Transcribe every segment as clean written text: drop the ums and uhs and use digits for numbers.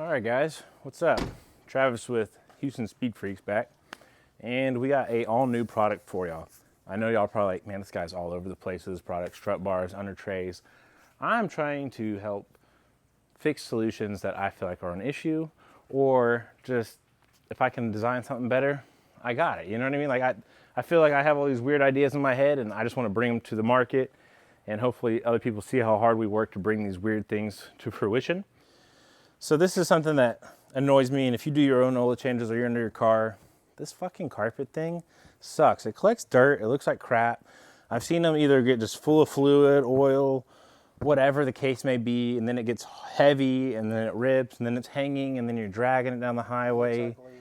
All right, guys, what's up? Travis with Houston Speed Freaks back, and we got a all new product for y'all. I know y'all probably like, man, this guy's all over the place with his product, strut bars, UnderTrays. I'm trying to help fix solutions that I feel like are an issue, or just if I can design something better, I got it. You know what I mean? Like I feel like I have all these weird ideas in my head, and I just want to bring them to the market, and hopefully other people see how hard we work to bring these weird things to fruition. So this is something that annoys me, and if you do your own oil changes or you're under your car, this fucking carpet thing sucks. It collects dirt, it looks like crap. I've seen them either get just full of fluid, oil, whatever the case may be, and then it gets heavy, and then it rips, and then it's hanging, and then you're dragging it down the highway. Exactly.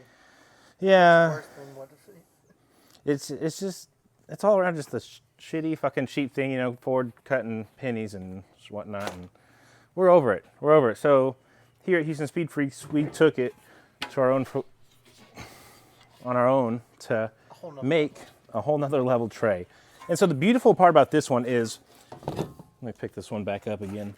Yeah. It's just, it's all around just the shitty fucking cheap thing, you know, Ford cutting pennies and whatnot, and we're over it. We're over it. So here at Houston Speed Freaks, we took it to our own, on our own to make a whole nother level tray. And so the beautiful part about this one is, let me pick this one back up again.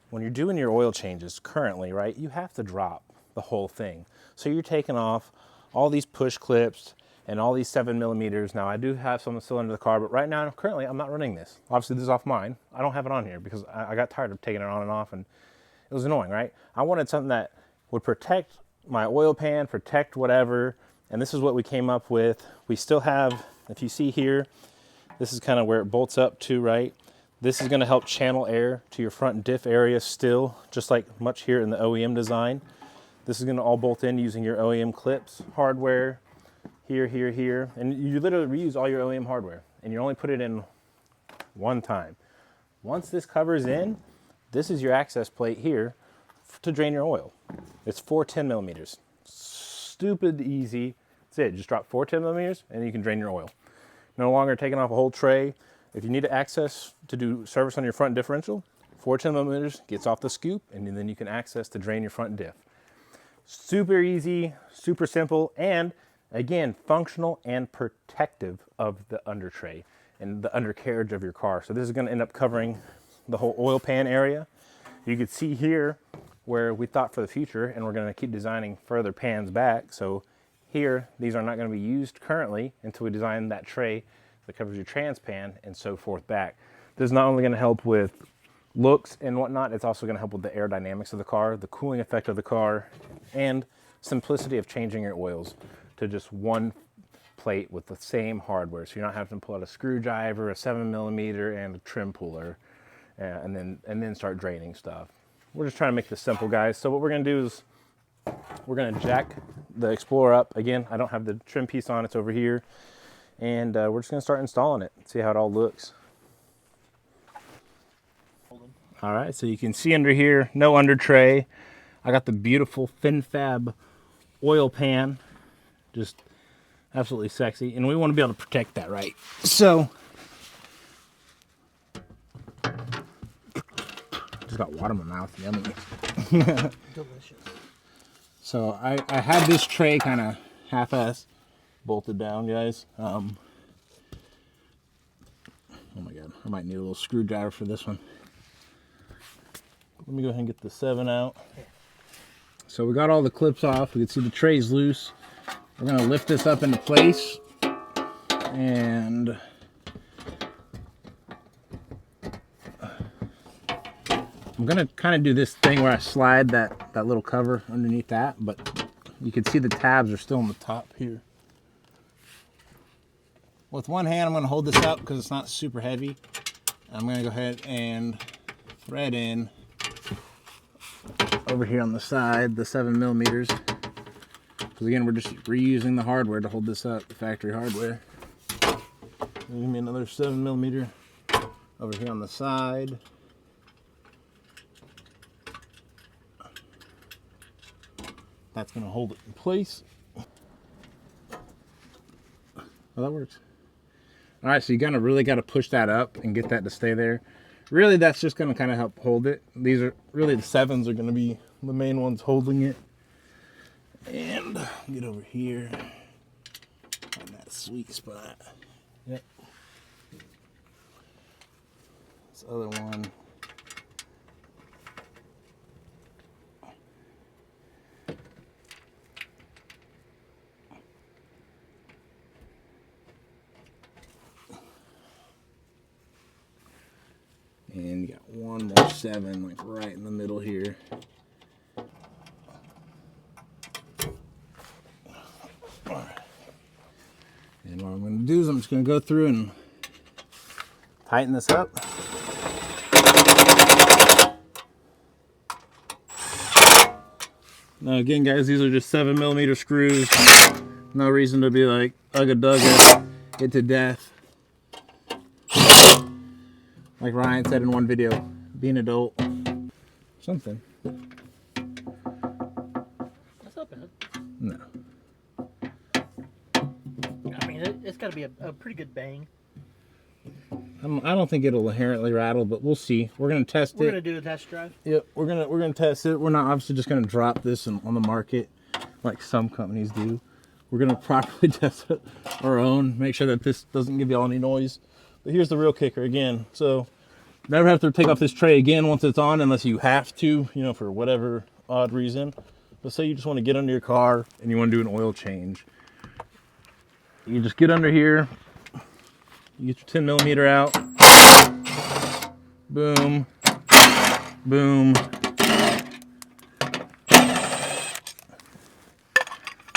When you're doing your oil changes currently, right, you have to drop the whole thing. So you're taking off all these push clips and all these 7mm. Now I do have some still under the car, but right now, currently, I'm not running this. Obviously this is off mine. I don't have it on here because I got tired of taking it on and off, and it was annoying, right? I wanted something that would protect my oil pan, protect whatever, and this is what we came up with. We still have, if you see here, this is kind of where it bolts up to, right? This is gonna help channel air to your front diff area still, just like much here in the OEM design. This is gonna all bolt in using your OEM clips, hardware, here, here, here. And you literally reuse all your OEM hardware, and you only put it in one time. Once this covers in, this is your access plate here to drain your oil. It's 4 10mm. Stupid easy. That's it. Just drop 4 10mm and you can drain your oil. No longer taking off a whole tray. If you need access to do service on your front differential, 4 10mm gets off the scoop, and then you can access to drain your front diff. Super easy, super simple, and again, functional and protective of the under tray and the undercarriage of your car. So this is going to end up covering the whole oil pan area. You can see here where we thought for the future, and we're going to keep designing further pans back. So here, these are not going to be used currently until we design that tray that covers your trans pan and so forth back. This is not only going to help with looks and whatnot, it's also going to help with the aerodynamics of the car, the cooling effect of the car, and simplicity of changing your oils to just one plate with the same hardware. So you're not having to pull out a screwdriver, a 7mm, and a trim puller, and then start draining stuff. We're just trying to make this simple, guys. So what we're going to do is we're going to jack the Explorer up. Again, I don't have the trim piece on, it's over here. And we're just going to start installing it, see how it all looks. All right, so you can see under here, no under tray. I got the beautiful FinFab oil pan, just absolutely sexy. And we want to be able to protect that, right? So, just got water in my mouth, yummy. Delicious. So I had this tray kind of half-assed bolted down, guys. Oh my God, I might need a little screwdriver for this one. Let me go ahead and get the 7 out. So we got all the clips off. We can see the tray's loose. We're gonna lift this up into place, and I'm gonna kind of do this thing where I slide that little cover underneath that, but you can see the tabs are still on the top here. With one hand, I'm gonna hold this up because it's not super heavy. I'm gonna go ahead and thread in over here on the side, the 7mm. Because again, we're just reusing the hardware to hold this up, the factory hardware. Give me another 7mm over here on the side. That's gonna hold it in place. Well, that works. All right, so you really got to push that up and get that to stay there. Really, that's just going to kind of help hold it. These are really, the 7s are going to be the main ones holding it. And get over here on that sweet spot. Yep. This other one. got one more 7, like right in the middle here. All right. And what I'm going to do is I'm just going to go through and tighten this up. Now again, guys, these are just 7mm screws. No reason to be like ugga-dugga it to death. Like Ryan said in one video, be an adult. Something. That's not bad. No. I mean, it's got to be a pretty good bang. I don't think it'll inherently rattle, but we'll see. We're gonna test it. We're gonna do a test drive. Yep, we're gonna test it. We're not obviously just gonna drop this on the market like some companies do. We're gonna properly test it our own, make sure that this doesn't give y'all any noise. But here's the real kicker again. So never have to take off this tray again once it's on, unless you have to, you know, for whatever odd reason. But say you just want to get under your car and you want to do an oil change. You just get under here. You get your 10mm out. Boom. Boom.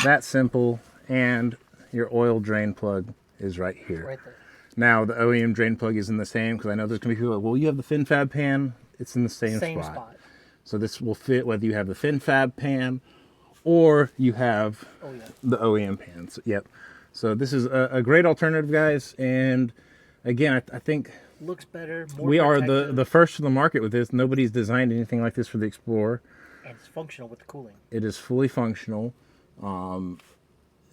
That simple, and your oil drain plug is right here. Right there. Now the OEM drain plug isn't the same, because I know there's gonna be people like, well, you have the FinFab pan. It's in the same spot. So this will fit whether you have the FinFab pan or you have the OEM pans. Yep. So this is a great alternative, guys. And again, I think looks better. More we are protective, the first to the market with this. Nobody's designed anything like this for the Explorer. and it's functional with the cooling. It is fully functional.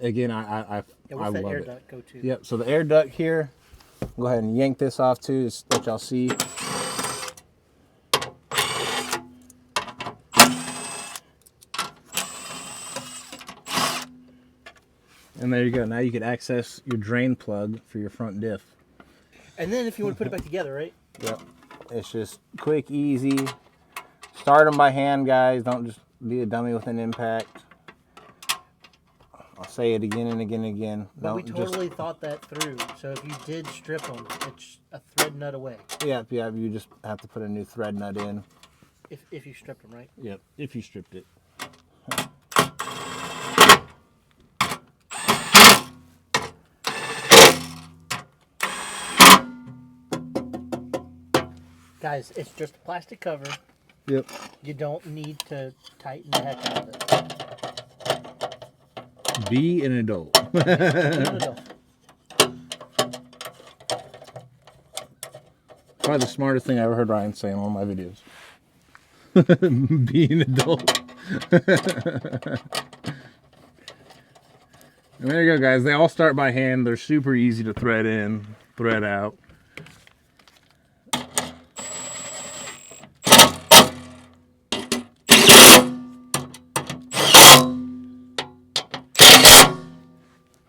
Again, I What's that love air it. duct go to? Yep. So the air duct here. Go ahead and yank this off too, just let y'all see. And there you go. Now you can access your drain plug for your front diff. And then if you want to put it back together, right? Yep. It's just quick, easy. Start them by hand, guys. Don't just be a dummy with an impact. I'll say it again and again and again. But we totally thought that through. So if you did strip them, it's a thread nut away. Yeah, you just have to put a new thread nut in. If you stripped them, right? Yep, if you stripped it. Guys, it's just a plastic cover. Yep. You don't need to tighten the heck out of it. Be an adult. Probably the smartest thing I ever heard Ryan say in all my videos. Be an adult. And there you go, guys. They all start by hand. They're super easy to thread in, thread out.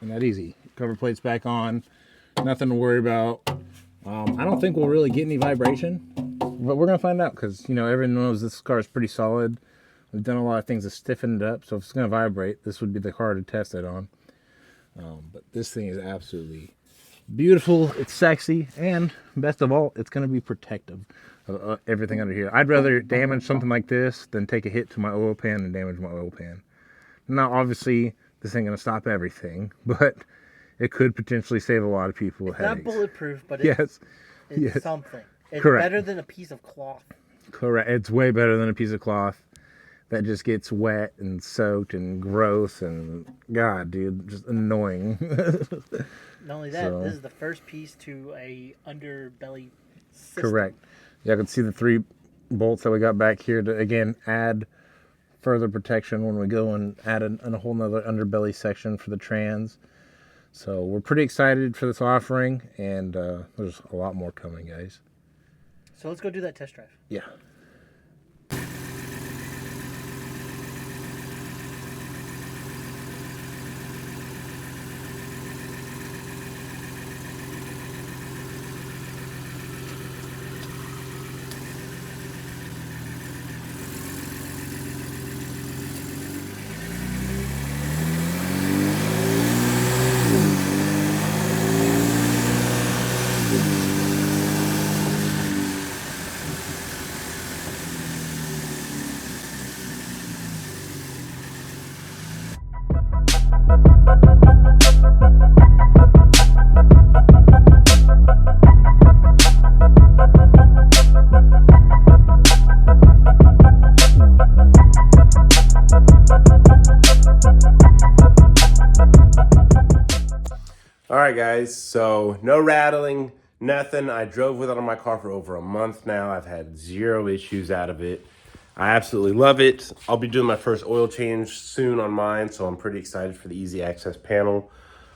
And that easy. Cover plate's back on. Nothing to worry about. I don't think we'll really get any vibration, but we're gonna find out, because you know everyone knows this car is pretty solid. We've done a lot of things to stiffen it up, so if it's gonna vibrate, this would be the car to test it on. But this thing is absolutely beautiful. It's sexy, and best of all, it's gonna be protective of everything under here. I'd rather damage something like this than take a hit to my oil pan and damage my oil pan. Now, obviously, this ain't gonna stop everything, but it could potentially save a lot of people It's headaches. not bulletproof, but it's something. It's Correct. better than a piece of cloth. Correct. It's way better than a piece of cloth that just gets wet and soaked and gross and, God, dude, just annoying. Not only that, this is the first piece to a underbelly system. Correct. Yeah, I can see the 3 bolts that we got back here to, again, add further protection when we go and add a whole nother underbelly section for the trans. So we're pretty excited for this offering, and there's a lot more coming, guys. So let's go do that test drive. Yeah. right, guys, so no rattling, nothing. I drove with it on my car for over a month now. I've had 0 issues out of it. I absolutely love it. I'll be doing my first oil change soon on mine, so I'm pretty excited for the easy access panel.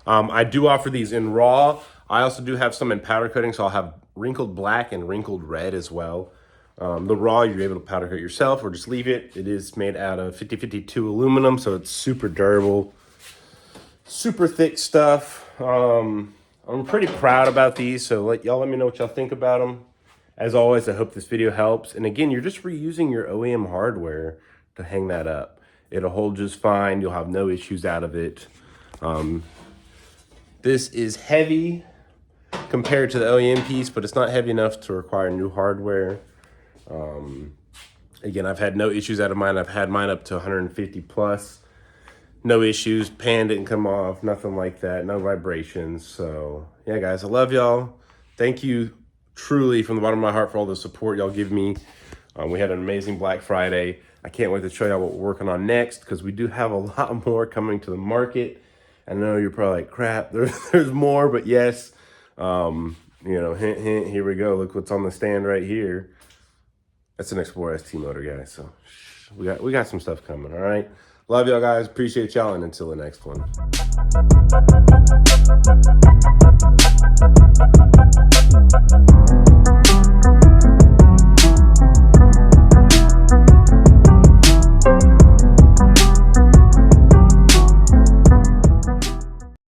I do offer these in raw. I also do have some in powder coating, so I'll have wrinkled black and wrinkled red as well. The raw, you're able to powder coat yourself or just leave it. It is made out of 5052 aluminum, so it's super durable, super thick stuff. I'm pretty proud about these, so y'all let me know what y'all think about them. As always, I hope this video helps. And again, you're just reusing your OEM hardware to hang that up. It'll hold just fine. You'll have no issues out of it. This is heavy compared to the OEM piece, but it's not heavy enough to require new hardware. Again, I've had no issues out of mine. I've had mine up to 150 plus. No issues. Pan didn't come off. Nothing like that. No vibrations. So, yeah, guys, I love y'all. Thank you truly from the bottom of my heart for all the support y'all give me. We had an amazing Black Friday. I can't wait to show y'all what we're working on next because we do have a lot more coming to the market. I know you're probably like, crap, there's more, but yes. You know, hint, hint, here we go. Look what's on the stand right here. That's an Explorer ST motor, guys. So we got some stuff coming, all right? Love y'all, guys. Appreciate y'all, and until the next one.